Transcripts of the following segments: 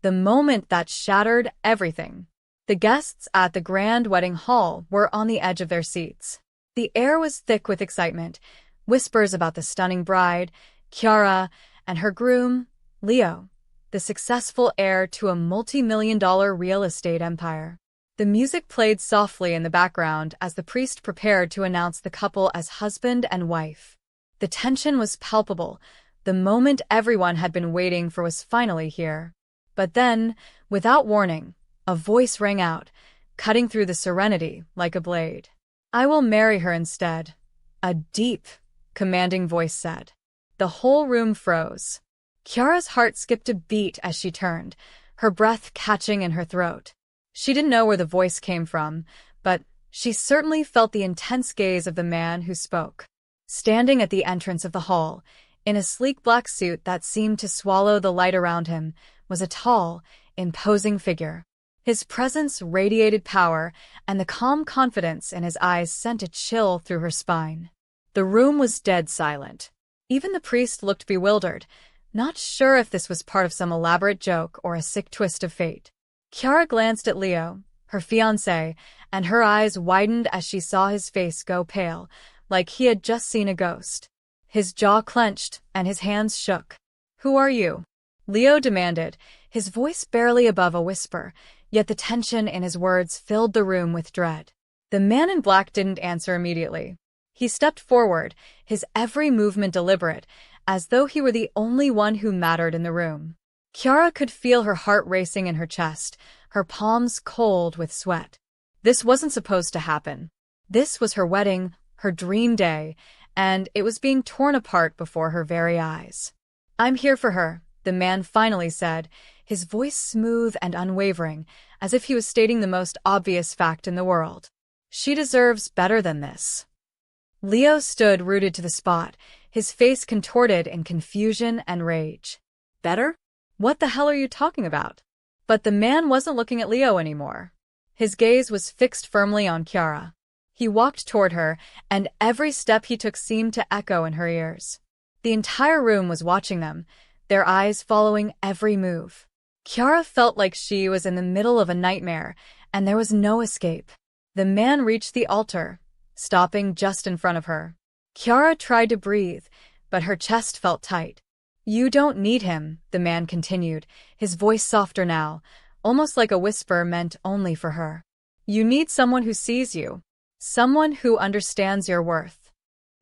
the moment that shattered everything. The guests at the grand wedding hall were on the edge of their seats. The air was thick with excitement, whispers about the stunning bride, Kiara, and her groom, Leo, the successful heir to a multi-million-dollar real estate empire. The music played softly in the background as the priest prepared to announce the couple as husband and wife. The tension was palpable. The moment everyone had been waiting for was finally here. But then, without warning, a voice rang out, cutting through the serenity like a blade. "I will marry her instead," a deep, commanding voice said. The whole room froze. Kiara's heart skipped a beat as she turned, her breath catching in her throat. She didn't know where the voice came from, but she certainly felt the intense gaze of the man who spoke. Standing at the entrance of the hall, in a sleek black suit that seemed to swallow the light around him, was a tall, imposing figure. His presence radiated power, and the calm confidence in his eyes sent a chill through her spine. The room was dead silent. Even the priest looked bewildered, not sure if this was part of some elaborate joke or a sick twist of fate. Kiara glanced at Leo, her fiancé, and her eyes widened as she saw his face go pale, like he had just seen a ghost. His jaw clenched, and his hands shook. "Who are you?" Leo demanded, his voice barely above a whisper, yet the tension in his words filled the room with dread. The man in black didn't answer immediately. He stepped forward, his every movement deliberate, as though he were the only one who mattered in the room. Kiara could feel her heart racing in her chest, her palms cold with sweat. This wasn't supposed to happen. This was her wedding, her dream day, and it was being torn apart before her very eyes. "I'm here for her," the man finally said, his voice smooth and unwavering, as if he was stating the most obvious fact in the world. "She deserves better than this." Leo stood rooted to the spot, his face contorted in confusion and rage. "Better? What the hell are you talking about?" But the man wasn't looking at Leo anymore. His gaze was fixed firmly on Kiara. He walked toward her, and every step he took seemed to echo in her ears. The entire room was watching them, their eyes following every move. Kiara felt like she was in the middle of a nightmare, and there was no escape. The man reached the altar, stopping just in front of her. Kiara tried to breathe, but her chest felt tight. "You don't need him," the man continued, his voice softer now, almost like a whisper meant only for her. "You need someone who sees you, someone who understands your worth."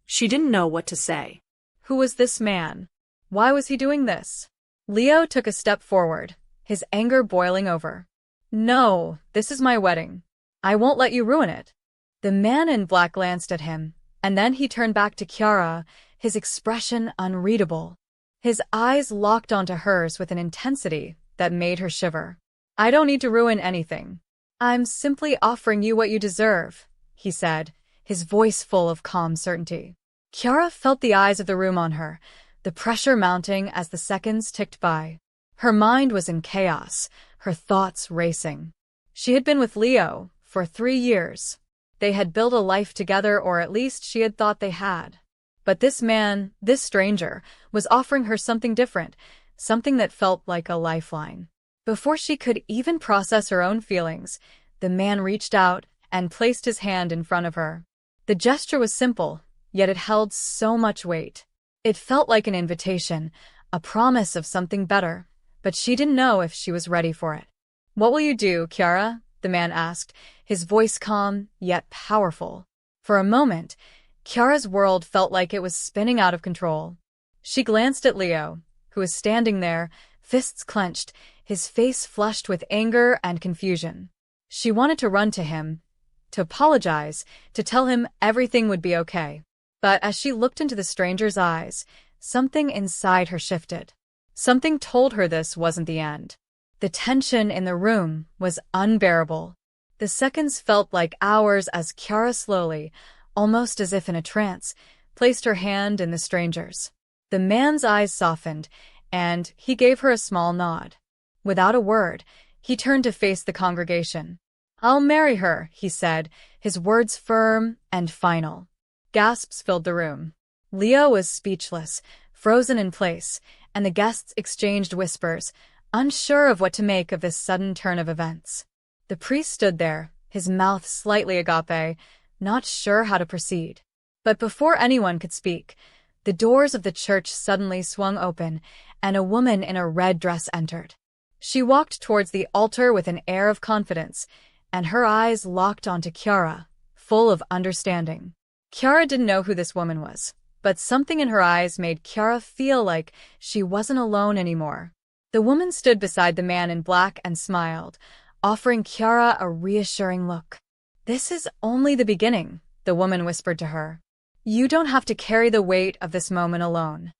She didn't know what to say. Who was this man? Why was he doing this? Leo took a step forward, his anger boiling over. "No, this is my wedding. I won't let you ruin it." The man in black glanced at him, and then he turned back to Kiara, his expression unreadable. His eyes locked onto hers with an intensity that made her shiver. "I don't need to ruin anything. I'm simply offering you what you deserve," he said, his voice full of calm certainty. Kiara felt the eyes of the room on her, the pressure mounting as the seconds ticked by. Her mind was in chaos, her thoughts racing. She had been with Leo for 3 years. They had built a life together, or at least she had thought they had. But this man, this stranger, was offering her something different, something that felt like a lifeline. Before she could even process her own feelings, the man reached out and placed his hand in front of her. The gesture was simple, yet it held so much weight. It felt like an invitation, a promise of something better, but she didn't know if she was ready for it. "What will you do, Kiara?" the man asked, his voice calm yet powerful. For a moment, Kiara's world felt like it was spinning out of control. She glanced at Leo, who was standing there, fists clenched, his face flushed with anger and confusion. She wanted to run to him, to apologize, to tell him everything would be okay. But as she looked into the stranger's eyes, something inside her shifted. Something told her this wasn't the end. The tension in the room was unbearable. The seconds felt like hours as Kiara slowly, almost as if in a trance, placed her hand in the stranger's. The man's eyes softened, and he gave her a small nod. Without a word, he turned to face the congregation. "I'll marry her," he said, his words firm and final. Gasps filled the room. Leo was speechless, frozen in place, and the guests exchanged whispers, unsure of what to make of this sudden turn of events. The priest stood there, his mouth slightly agape, not sure how to proceed. But before anyone could speak, the doors of the church suddenly swung open, and a woman in a red dress entered. She walked towards the altar with an air of confidence, and her eyes locked onto Kiara, full of understanding. Kiara didn't know who this woman was, but something in her eyes made Kiara feel like she wasn't alone anymore. The woman stood beside the man in black and smiled, offering Kiara a reassuring look. "This is only the beginning," the woman whispered to her. "You don't have to carry the weight of this moment alone."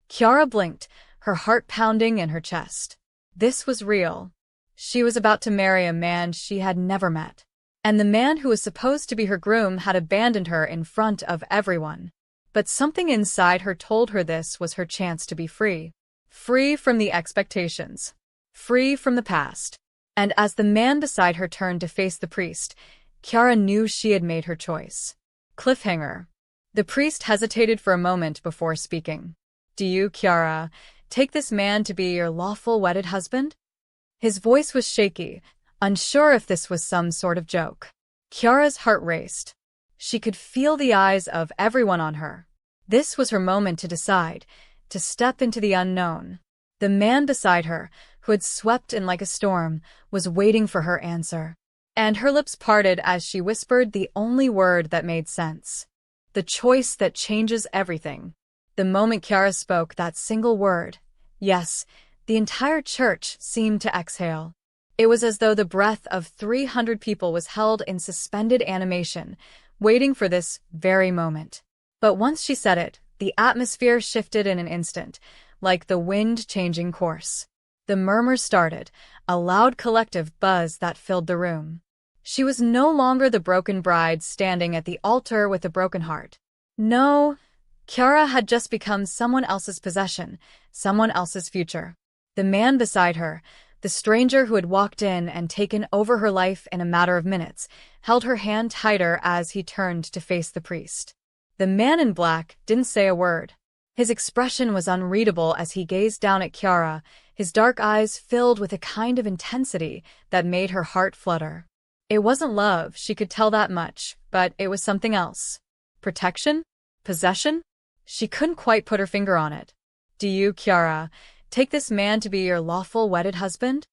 Kiara blinked, her heart pounding in her chest. This was real. She was about to marry a man she had never met. And the man who was supposed to be her groom had abandoned her in front of everyone. But something inside her told her this was her chance to be free. Free from the expectations. Free from the past. And as the man beside her turned to face the priest, Kiara knew she had made her choice. Cliffhanger. The priest hesitated for a moment before speaking. "Do you, Kiara, take this man to be your lawful wedded husband?" His voice was shaky, unsure if this was some sort of joke. Kiara's heart raced. She could feel the eyes of everyone on her. This was her moment to decide, to step into the unknown. The man beside her, who had swept in like a storm, was waiting for her answer. And her lips parted as she whispered the only word that made sense. The choice that changes everything. The moment Kiara spoke that single word, yes, the entire church seemed to exhale. It was as though the breath of 300 people was held in suspended animation, waiting for this very moment. But once she said it, the atmosphere shifted in an instant, like the wind changing course. The murmurs started, a loud collective buzz that filled the room. She was no longer the broken bride standing at the altar with a broken heart. No, Kiara had just become someone else's possession, someone else's future. The man beside her, the stranger who had walked in and taken over her life in a matter of minutes, held her hand tighter as he turned to face the priest. The man in black didn't say a word. His expression was unreadable as he gazed down at Kiara, his dark eyes filled with a kind of intensity that made her heart flutter. It wasn't love, she could tell that much, but it was something else. Protection? Possession? She couldn't quite put her finger on it. "Do you, Kiara, take this man to be your lawful wedded husband?"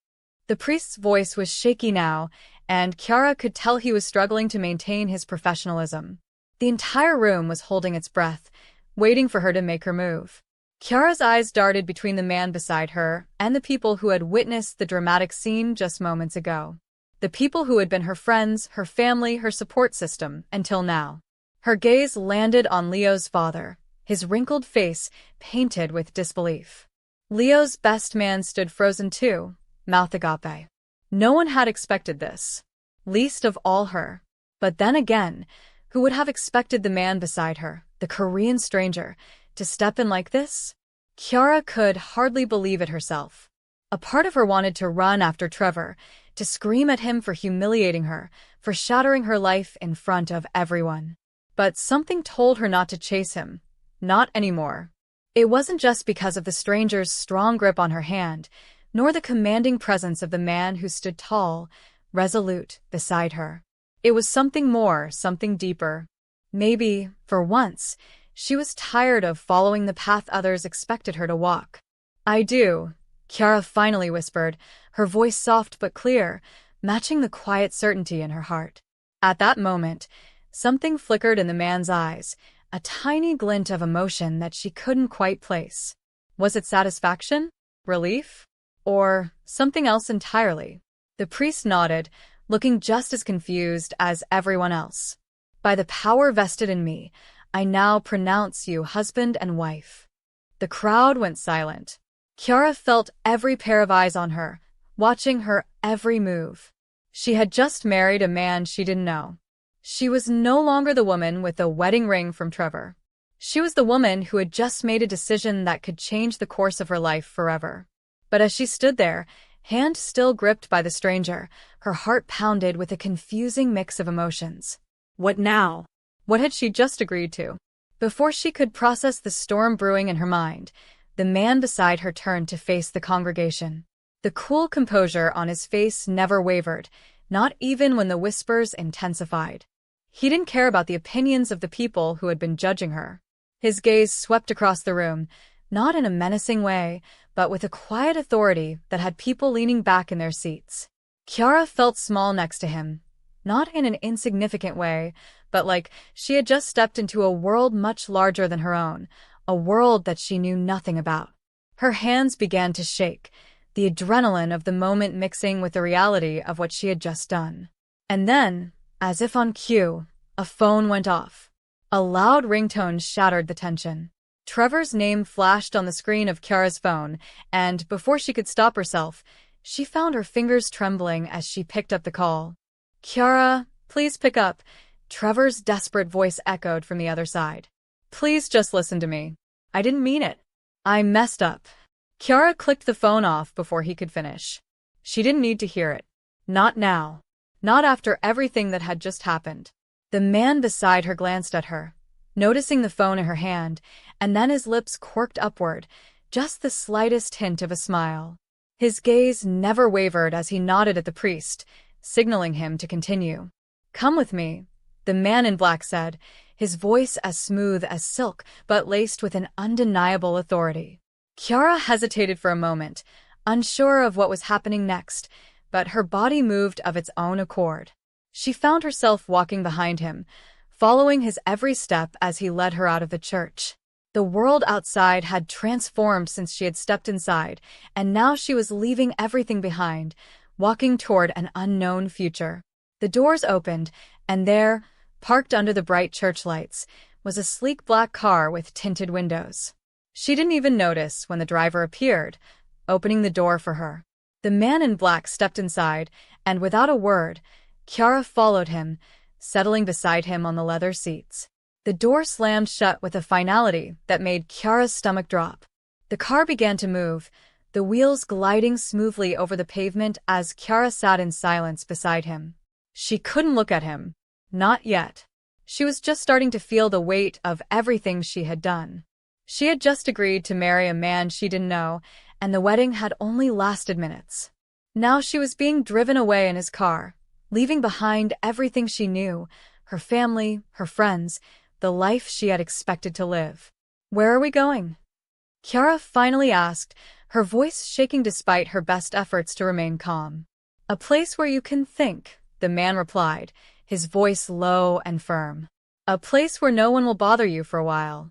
The priest's voice was shaky now, and Kiara could tell he was struggling to maintain his professionalism. The entire room was holding its breath, waiting for her to make her move. Kiara's eyes darted between the man beside her and the people who had witnessed the dramatic scene just moments ago. The people who had been her friends, her family, her support system, until now. Her gaze landed on Leo's father, his wrinkled face painted with disbelief. Leo's best man stood frozen too, mouth agape. No one had expected this. Least of all her. But then again, who would have expected the man beside her, the Korean stranger, to step in like this? Kiara could hardly believe it herself. A part of her wanted to run after Trevor, to scream at him for humiliating her, for shattering her life in front of everyone. But something told her not to chase him. Not anymore. It wasn't just because of the stranger's strong grip on her hand, nor the commanding presence of the man who stood tall, resolute, beside her. It was something more, something deeper. Maybe, for once, she was tired of following the path others expected her to walk. "I do," Kiara finally whispered, her voice soft but clear, matching the quiet certainty in her heart. At that moment, something flickered in the man's eyes, a tiny glint of emotion that she couldn't quite place. Was it satisfaction? Relief? Or something else entirely? The priest nodded, looking just as confused as everyone else. "By the power vested in me, I now pronounce you husband and wife." The crowd went silent. Kiara felt every pair of eyes on her, watching her every move. She had just married a man she didn't know. She was no longer the woman with the wedding ring from Trevor. She was the woman who had just made a decision that could change the course of her life forever. But as she stood there, hand still gripped by the stranger, her heart pounded with a confusing mix of emotions. What now? What had she just agreed to? Before she could process the storm brewing in her mind, the man beside her turned to face the congregation. The cool composure on his face never wavered, not even when the whispers intensified. He didn't care about the opinions of the people who had been judging her. His gaze swept across the room, not in a menacing way, but with a quiet authority that had people leaning back in their seats. Kiara felt small next to him, not in an insignificant way, but like she had just stepped into a world much larger than her own, a world that she knew nothing about. Her hands began to shake, the adrenaline of the moment mixing with the reality of what she had just done. And then, as if on cue, a phone went off. A loud ringtone shattered the tension. Trevor's name flashed on the screen of Kiara's phone, and before she could stop herself, she found her fingers trembling as she picked up the call. "Kiara, please pick up," Trevor's desperate voice echoed from the other side. "Please just listen to me. I didn't mean it. I messed up." Kiara clicked the phone off before he could finish. She didn't need to hear it. Not now. Not after everything that had just happened. The man beside her glanced at her, noticing the phone in her hand, and then his lips quirked upward, just the slightest hint of a smile. His gaze never wavered as he nodded at the priest, signaling him to continue. "Come with me," the man in black said, his voice as smooth as silk but laced with an undeniable authority. Kiara hesitated for a moment, unsure of what was happening next, but her body moved of its own accord. She found herself walking behind him, following his every step as he led her out of the church. The world outside had transformed since she had stepped inside, and now she was leaving everything behind, walking toward an unknown future. The doors opened, and there, parked under the bright church lights, was a sleek black car with tinted windows. She didn't even notice when the driver appeared, opening the door for her. The man in black stepped inside, and without a word, Kiara followed him, settling beside him on the leather seats. The door slammed shut with a finality that made Kiara's stomach drop. The car began to move, the wheels gliding smoothly over the pavement as Kiara sat in silence beside him. She couldn't look at him. Not yet. She was just starting to feel the weight of everything she had done. She had just agreed to marry a man she didn't know, and the wedding had only lasted minutes. Now she was being driven away in his car, leaving behind everything she knew, her family, her friends, the life she had expected to live. "Where are we going?" Kiara finally asked, her voice shaking despite her best efforts to remain calm. "A place where you can think," the man replied, his voice low and firm. "A place where no one will bother you for a while."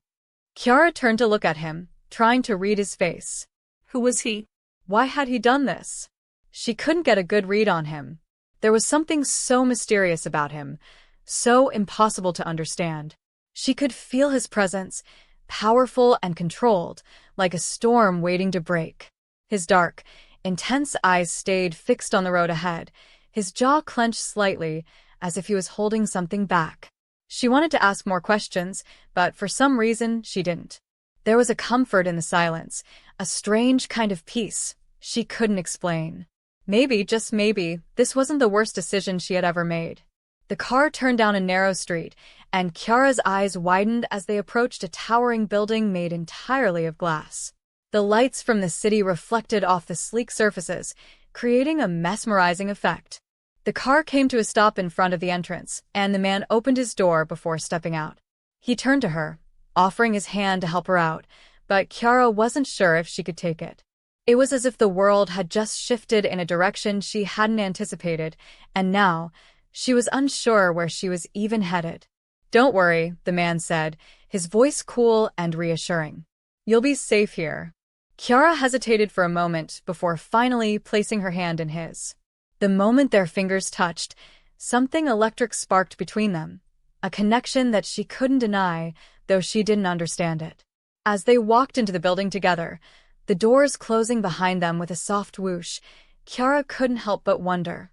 Kiara turned to look at him, trying to read his face. Who was he? Why had he done this? She couldn't get a good read on him. There was something so mysterious about him, so impossible to understand. She could feel his presence, powerful and controlled, like a storm waiting to break. His dark, intense eyes stayed fixed on the road ahead, his jaw clenched slightly, as if he was holding something back. She wanted to ask more questions, but for some reason she didn't. There was a comfort in the silence, a strange kind of peace she couldn't explain. Maybe, just maybe, this wasn't the worst decision she had ever made. The car turned down a narrow street, and Kiara's eyes widened as they approached a towering building made entirely of glass. The lights from the city reflected off the sleek surfaces, creating a mesmerizing effect. The car came to a stop in front of the entrance, and the man opened his door before stepping out. He turned to her, offering his hand to help her out, but Kiara wasn't sure if she could take it. It was as if the world had just shifted in a direction she hadn't anticipated, and now, she was unsure where she was even headed. "Don't worry," the man said, his voice cool and reassuring. "You'll be safe here." Kiara hesitated for a moment before finally placing her hand in his. The moment their fingers touched, something electric sparked between them, a connection that she couldn't deny, though she didn't understand it. As they walked into the building together, the doors closing behind them with a soft whoosh, Kiara couldn't help but wonder,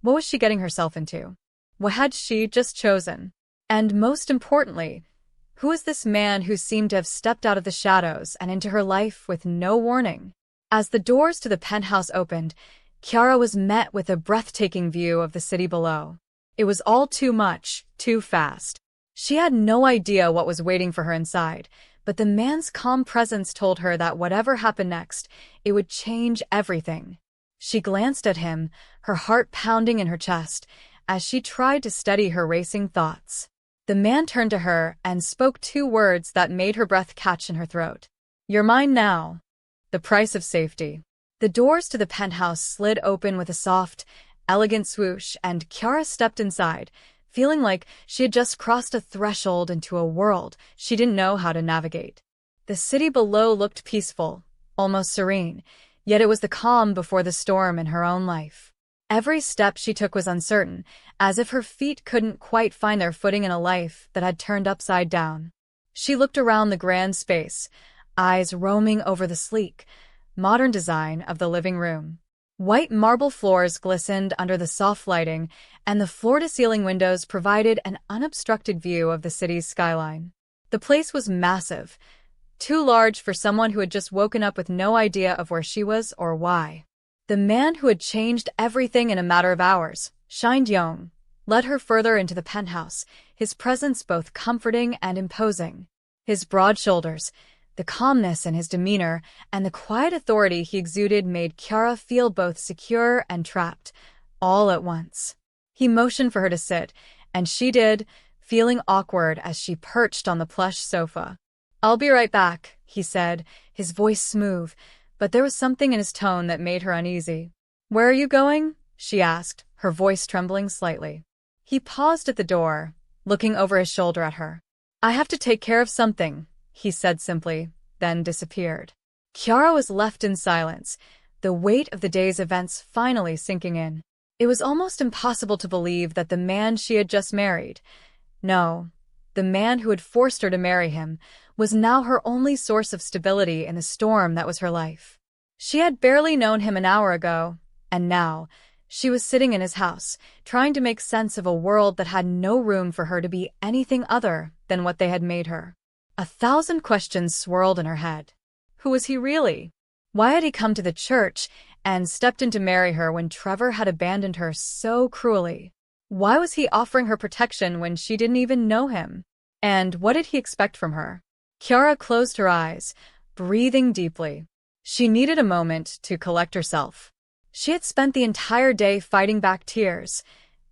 what was she getting herself into? What had she just chosen? And most importantly, who was this man who seemed to have stepped out of the shadows and into her life with no warning? As the doors to the penthouse opened, Kiara was met with a breathtaking view of the city below. It was all too much, too fast. She had no idea what was waiting for her inside, but the man's calm presence told her that whatever happened next, it would change everything. She glanced at him, her heart pounding in her chest, as she tried to steady her racing thoughts. The man turned to her and spoke 2 words that made her breath catch in her throat. "You're mine now." The price of safety. The doors to the penthouse slid open with a soft, elegant swoosh, and Kiara stepped inside, feeling like she had just crossed a threshold into a world she didn't know how to navigate. The city below looked peaceful, almost serene, yet it was the calm before the storm in her own life. Every step she took was uncertain, as if her feet couldn't quite find their footing in a life that had turned upside down. She looked around the grand space, eyes roaming over the sleek, modern design of the living room. White marble floors glistened under the soft lighting, and the floor-to-ceiling windows provided an unobstructed view of the city's skyline. The place was massive, too large for someone who had just woken up with no idea of where she was or why. The man who had changed everything in a matter of hours, Shin-young, led her further into the penthouse, his presence both comforting and imposing. His broad shoulders, the calmness in his demeanor, and the quiet authority he exuded made Kiara feel both secure and trapped, all at once. He motioned for her to sit, and she did, feeling awkward as she perched on the plush sofa. "I'll be right back," he said, his voice smooth, but there was something in his tone that made her uneasy. "Where are you going?" she asked, her voice trembling slightly. He paused at the door, looking over his shoulder at her. "I have to take care of something," he said simply, then disappeared. Kiara was left in silence, the weight of the day's events finally sinking in. It was almost impossible to believe that the man she had just married, no, the man who had forced her to marry him, was now her only source of stability in the storm that was her life. She had barely known him an hour ago, and now, she was sitting in his house, trying to make sense of a world that had no room for her to be anything other than what they had made her. 1,000 questions swirled in her head. Who was he really? Why had he come to the church and stepped in to marry her when Trevor had abandoned her so cruelly? Why was he offering her protection when she didn't even know him? And what did he expect from her? Kiara closed her eyes, breathing deeply. She needed a moment to collect herself. She had spent the entire day fighting back tears.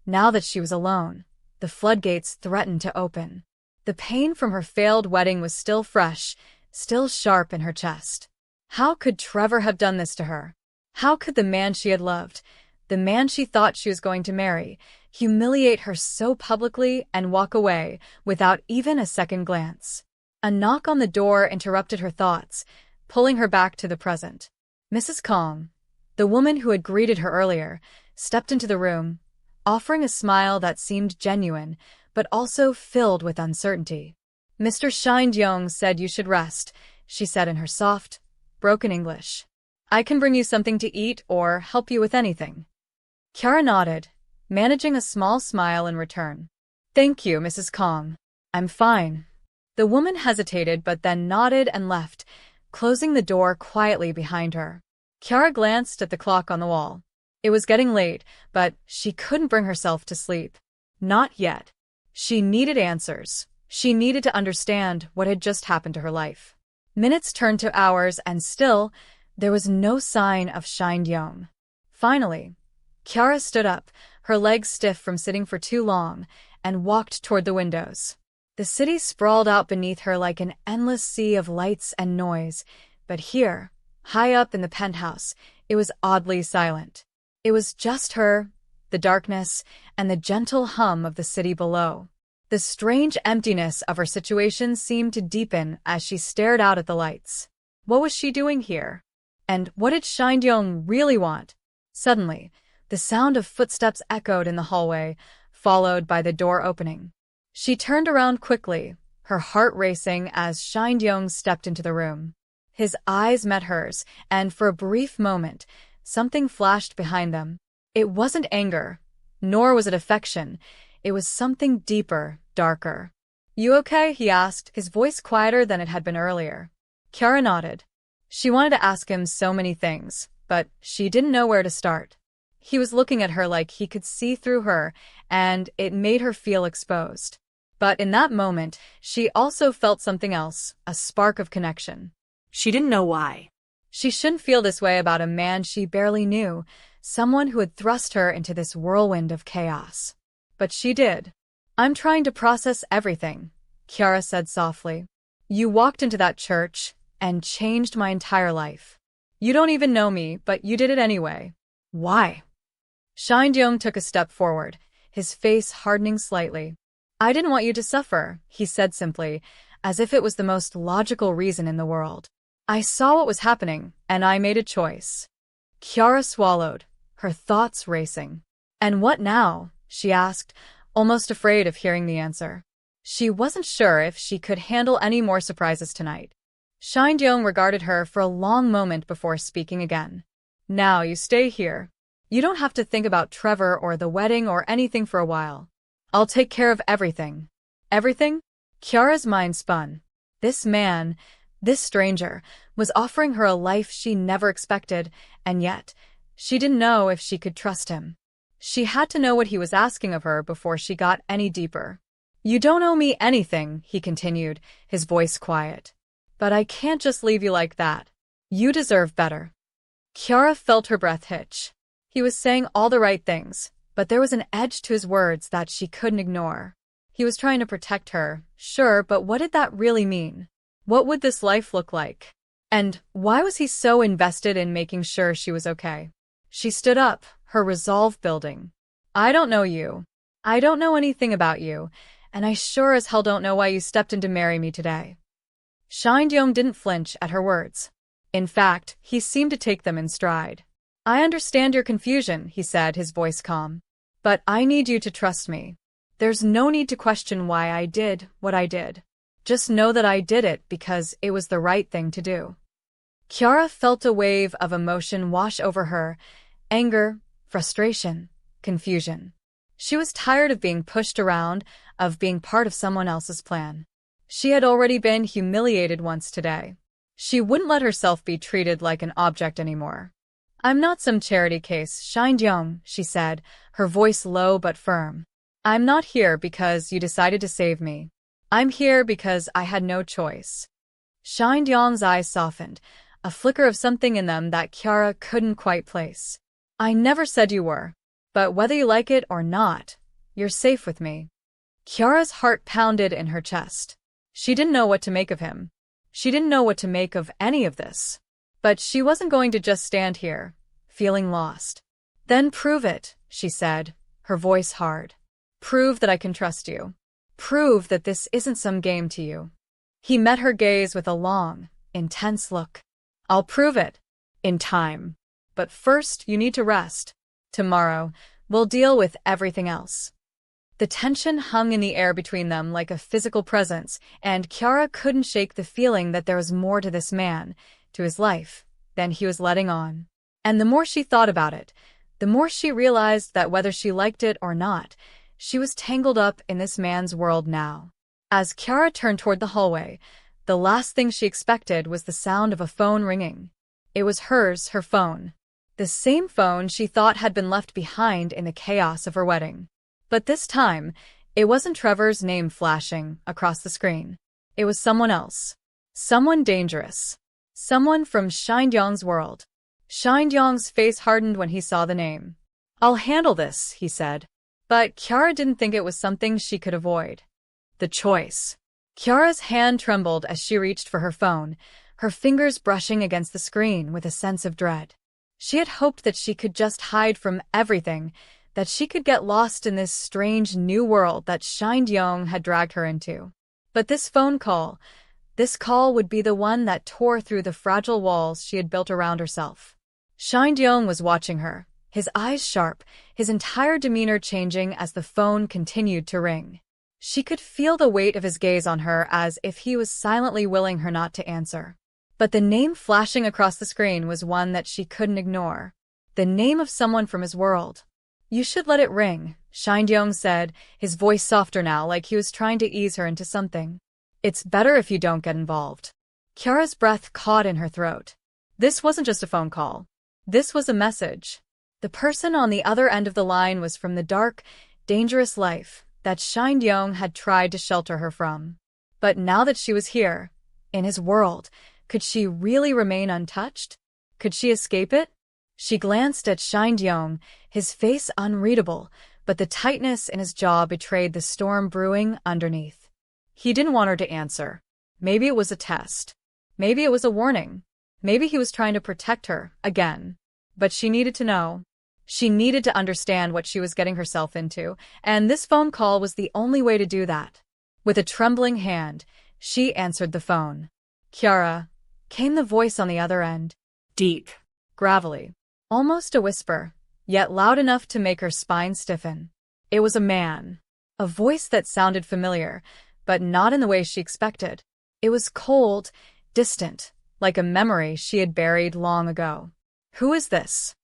Now that she was alone, the floodgates threatened to open. The pain from her failed wedding was still fresh, still sharp in her chest. How could Trevor have done this to her? How could the man she had loved, the man she thought she was going to marry, humiliate her so publicly and walk away without even a second glance? A knock on the door interrupted her thoughts, pulling her back to the present. Mrs. Kong, the woman who had greeted her earlier, stepped into the room, offering a smile that seemed genuine, but also filled with uncertainty. "Mr. Shin-young said you should rest," she said in her soft, broken English. "I can bring you something to eat or help you with anything." Kiara nodded, managing a small smile in return. "Thank you, Mrs. Kong. I'm fine." The woman hesitated but then nodded and left, closing the door quietly behind her. Kiara glanced at the clock on the wall. It was getting late, but she couldn't bring herself to sleep. Not yet. She needed answers. She needed to understand what had just happened to her life. Minutes turned to hours, and still, there was no sign of Shin-young. Finally, Kiara stood up, her legs stiff from sitting for too long, and walked toward the windows. The city sprawled out beneath her like an endless sea of lights and noise, but here, high up in the penthouse, it was oddly silent. It was just her, the darkness, and the gentle hum of the city below. The strange emptiness of her situation seemed to deepen as she stared out at the lights. What was she doing here? And what did Shin-young really want? Suddenly, the sound of footsteps echoed in the hallway, followed by the door opening. She turned around quickly, her heart racing as Shin-young stepped into the room. His eyes met hers, and for a brief moment, something flashed behind them. It wasn't anger, nor was it affection. It was something deeper, darker. "You okay?" he asked, his voice quieter than it had been earlier. Kiara nodded. She wanted to ask him so many things, but she didn't know where to start. He was looking at her like he could see through her, and it made her feel exposed. But in that moment, she also felt something else, a spark of connection. She didn't know why. She shouldn't feel this way about a man she barely knew, someone who had thrust her into this whirlwind of chaos. But she did. "I'm trying to process everything," Kiara said softly. "You walked into that church and changed my entire life. You don't even know me, but you did it anyway. Why?" Shindyong took a step forward, his face hardening slightly. "I didn't want you to suffer," he said simply, as if it was the most logical reason in the world. "I saw what was happening, and I made a choice." Kiara swallowed, her thoughts racing. "And what now?" she asked, almost afraid of hearing the answer. She wasn't sure if she could handle any more surprises tonight. Shindyong regarded her for a long moment before speaking again. "Now you stay here. You don't have to think about Trevor or the wedding or anything for a while. I'll take care of everything." "Everything?" Kiara's mind spun. This man, this stranger, was offering her a life she never expected, and yet, she didn't know if she could trust him. She had to know what he was asking of her before she got any deeper. "You don't owe me anything," he continued, his voice quiet. "But I can't just leave you like that. You deserve better." Kiara felt her breath hitch. He was saying all the right things, but there was an edge to his words that she couldn't ignore. He was trying to protect her, sure, but what did that really mean? What would this life look like? And why was he so invested in making sure she was okay? She stood up, her resolve building. "I don't know you. I don't know anything about you, and I sure as hell don't know why you stepped in to marry me today." Shindyong didn't flinch at her words. In fact, he seemed to take them in stride. "I understand your confusion," he said, his voice calm. "But I need you to trust me. There's no need to question why I did what I did. Just know that I did it because it was the right thing to do." Kiara felt a wave of emotion wash over her, anger, frustration, confusion. She was tired of being pushed around, of being part of someone else's plan. She had already been humiliated once today. She wouldn't let herself be treated like an object anymore. "I'm not some charity case, Shindyong," she said, her voice low but firm. "I'm not here because you decided to save me. I'm here because I had no choice." Shindyong's eyes softened, a flicker of something in them that Kiara couldn't quite place. "I never said you were. But whether you like it or not, you're safe with me." Kiara's heart pounded in her chest. She didn't know what to make of him. She didn't know what to make of any of this. But she wasn't going to just stand here, feeling lost. "Then prove it," she said, her voice hard. "Prove that I can trust you. Prove that this isn't some game to you." He met her gaze with a long, intense look. "I'll prove it. In time. But first, you need to rest. Tomorrow, we'll deal with everything else." The tension hung in the air between them like a physical presence, and Kiara couldn't shake the feeling that there was more to this man, to his life, than he was letting on. And the more she thought about it, the more she realized that whether she liked it or not, she was tangled up in this man's world now. As Kiara turned toward the hallway, the last thing she expected was the sound of a phone ringing. It was hers, her phone. The same phone she thought had been left behind in the chaos of her wedding. But this time, it wasn't Trevor's name flashing across the screen. It was someone else. Someone dangerous. Someone from Shindyong's world. Shindyong's face hardened when he saw the name. "I'll handle this," he said. But Kiara didn't think it was something she could avoid. The choice. Kiara's hand trembled as she reached for her phone, her fingers brushing against the screen with a sense of dread. She had hoped that she could just hide from everything, that she could get lost in this strange new world that Shindyong had dragged her into. But this call would be the one that tore through the fragile walls she had built around herself. Shindyong was watching her, his eyes sharp, his entire demeanor changing as the phone continued to ring. She could feel the weight of his gaze on her as if he was silently willing her not to answer. But the name flashing across the screen was one that she couldn't ignore. The name of someone from his world. "You should let it ring," Shindyong said, his voice softer now, like he was trying to ease her into something. "It's better if you don't get involved." Kiara's breath caught in her throat. This wasn't just a phone call. This was a message. The person on the other end of the line was from the dark, dangerous life that Shindyong had tried to shelter her from. But now that she was here, in his world, could she really remain untouched? Could she escape it? She glanced at Shindyong, his face unreadable, but the tightness in his jaw betrayed the storm brewing underneath. He didn't want her to answer. Maybe it was a test. Maybe it was a warning. Maybe he was trying to protect her, again. But she needed to know. She needed to understand what she was getting herself into, and this phone call was the only way to do that. With a trembling hand, she answered the phone. "Kiara," came the voice on the other end. Deep. Gravelly. Almost a whisper, yet loud enough to make her spine stiffen. It was a man. A voice that sounded familiar, but not in the way she expected. It was cold, distant, like a memory she had buried long ago. "Who is this?"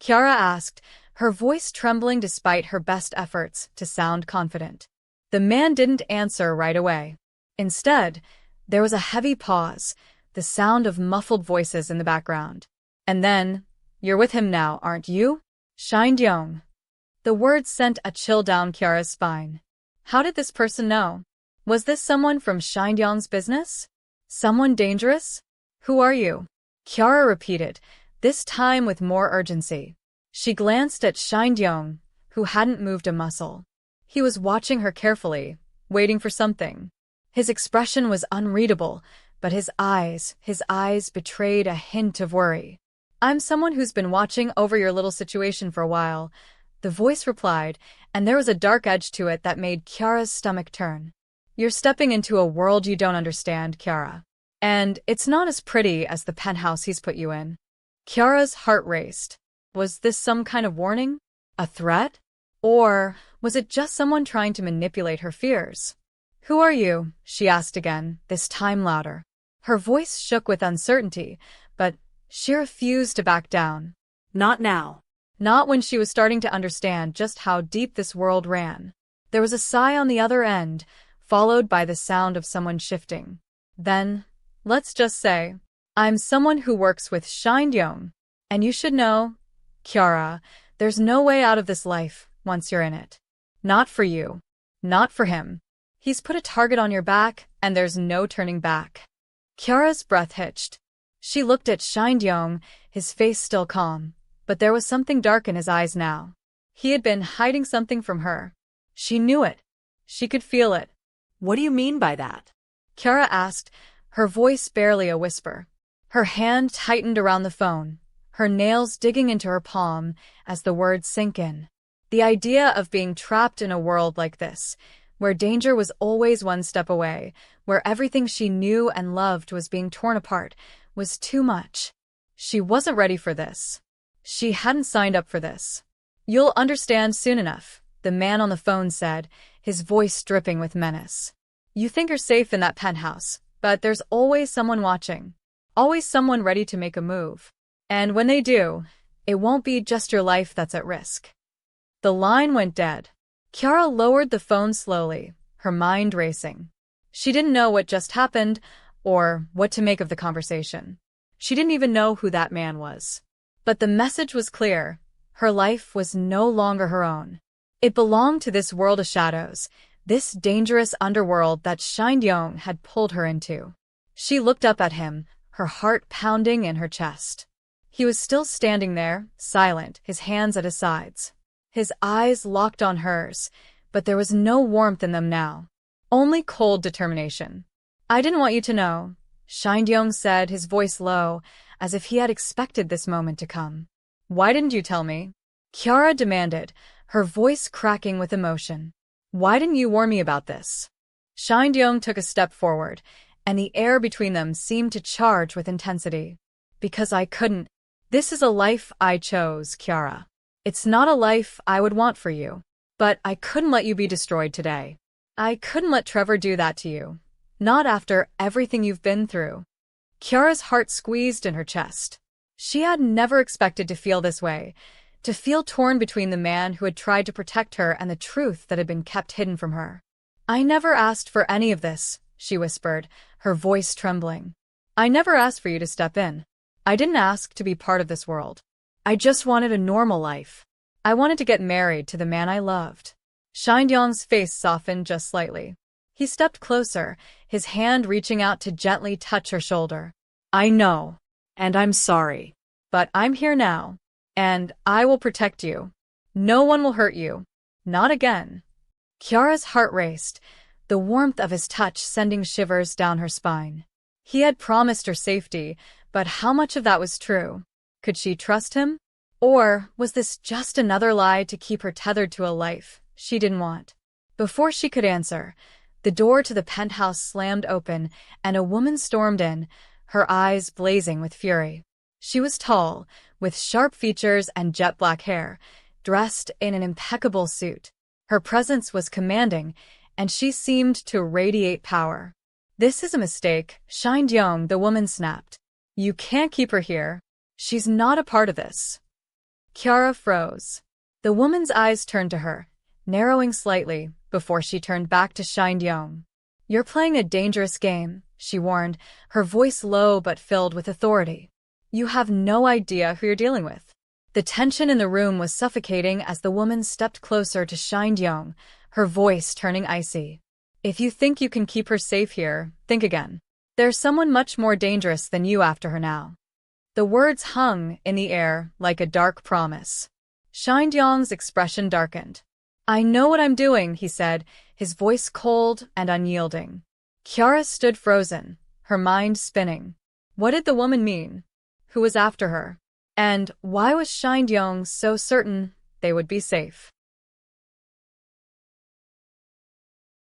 Kiara asked, her voice trembling despite her best efforts to sound confident. The man didn't answer right away. Instead, there was a heavy pause, the sound of muffled voices in the background. And then, "You're with him now, aren't you?" "Shindyong." The words sent a chill down Kiara's spine. How did this person know? Was this someone from Shindyong's business? Someone dangerous? "Who are you?" Kiara repeated, this time with more urgency. She glanced at Shindyong, who hadn't moved a muscle. He was watching her carefully, waiting for something. His expression was unreadable, but his eyes betrayed a hint of worry. "I'm someone who's been watching over your little situation for a while," the voice replied, and there was a dark edge to it that made Kiara's stomach turn. "You're stepping into a world you don't understand, Kiara. And it's not as pretty as the penthouse he's put you in." Kiara's heart raced. Was this some kind of warning? A threat? Or was it just someone trying to manipulate her fears? "Who are you?" she asked again, this time louder. Her voice shook with uncertainty, but she refused to back down. Not now. Not when she was starting to understand just how deep this world ran. There was a sigh on the other end, followed by the sound of someone shifting. "Then, let's just say, I'm someone who works with Shindyong, and you should know, Kiara, there's no way out of this life once you're in it. Not for you. Not for him. He's put a target on your back, and there's no turning back." Kiara's breath hitched. She looked at Shindyong, his face still calm, but there was something dark in his eyes now. He had been hiding something from her. She knew it. She could feel it. "What do you mean by that?" Kiara asked, her voice barely a whisper. Her hand tightened around the phone, her nails digging into her palm as the words sank in. The idea of being trapped in a world like this, where danger was always one step away, where everything she knew and loved was being torn apart, was too much. She wasn't ready for this. She hadn't signed up for this. "You'll understand soon enough," the man on the phone said, his voice dripping with menace. "You think you're safe in that penthouse, but there's always someone watching. Always someone ready to make a move. And when they do, it won't be just your life that's at risk." The line went dead. Kiara lowered the phone slowly, her mind racing. She didn't know what just happened or what to make of the conversation. She didn't even know who that man was. But the message was clear. Her life was no longer her own. It belonged to this world of shadows, this dangerous underworld that Shindyong had pulled her into. She looked up at him, her heart pounding in her chest. He was still standing there, silent, his hands at his sides. His eyes locked on hers, but there was no warmth in them now. Only cold determination. "I didn't want you to know," Shindyong said, his voice low, as if he had expected this moment to come. "Why didn't you tell me?" Kiara demanded, her voice cracking with emotion. "Why didn't you warn me about this?" Shindyong took a step forward, and the air between them seemed to charge with intensity. "Because I couldn't. This is a life I chose, Kiara. It's not a life I would want for you. But I couldn't let you be destroyed today. I couldn't let Trevor do that to you. Not after everything you've been through." Kiara's heart squeezed in her chest. She had never expected to feel this way, to feel torn between the man who had tried to protect her and the truth that had been kept hidden from her. "I never asked for any of this," she whispered, her voice trembling. "I never asked for you to step in. I didn't ask to be part of this world. I just wanted a normal life. I wanted to get married to the man I loved." Shindyong's face softened just slightly. He stepped closer, his hand reaching out to gently touch her shoulder. "I know. And I'm sorry." But I'm here now. And I will protect you. No one will hurt you. Not again. Kiara's heart raced, the warmth of his touch sending shivers down her spine. He had promised her safety, but how much of that was true? Could she trust him? Or was this just another lie to keep her tethered to a life she didn't want? Before she could answer, the door to the penthouse slammed open and a woman stormed in, her eyes blazing with fury. She was tall, with sharp features and jet black hair, dressed in an impeccable suit. Her presence was commanding, and she seemed to radiate power. "This is a mistake," Shindyong, the woman snapped. "You can't keep her here. She's not a part of this." Kiara froze. The woman's eyes turned to her, narrowing slightly before she turned back to Shindyong. "You're playing a dangerous game," she warned, her voice low but filled with authority. "You have no idea who you're dealing with." The tension in the room was suffocating as the woman stepped closer to Shindyong, her voice turning icy. "If you think you can keep her safe here, think again. There's someone much more dangerous than you after her now." The words hung in the air like a dark promise. Shindyong's expression darkened. "I know what I'm doing," he said, his voice cold and unyielding. Kiara stood frozen, her mind spinning. What did the woman mean? Who was after her? And why was Shindyong so certain they would be safe?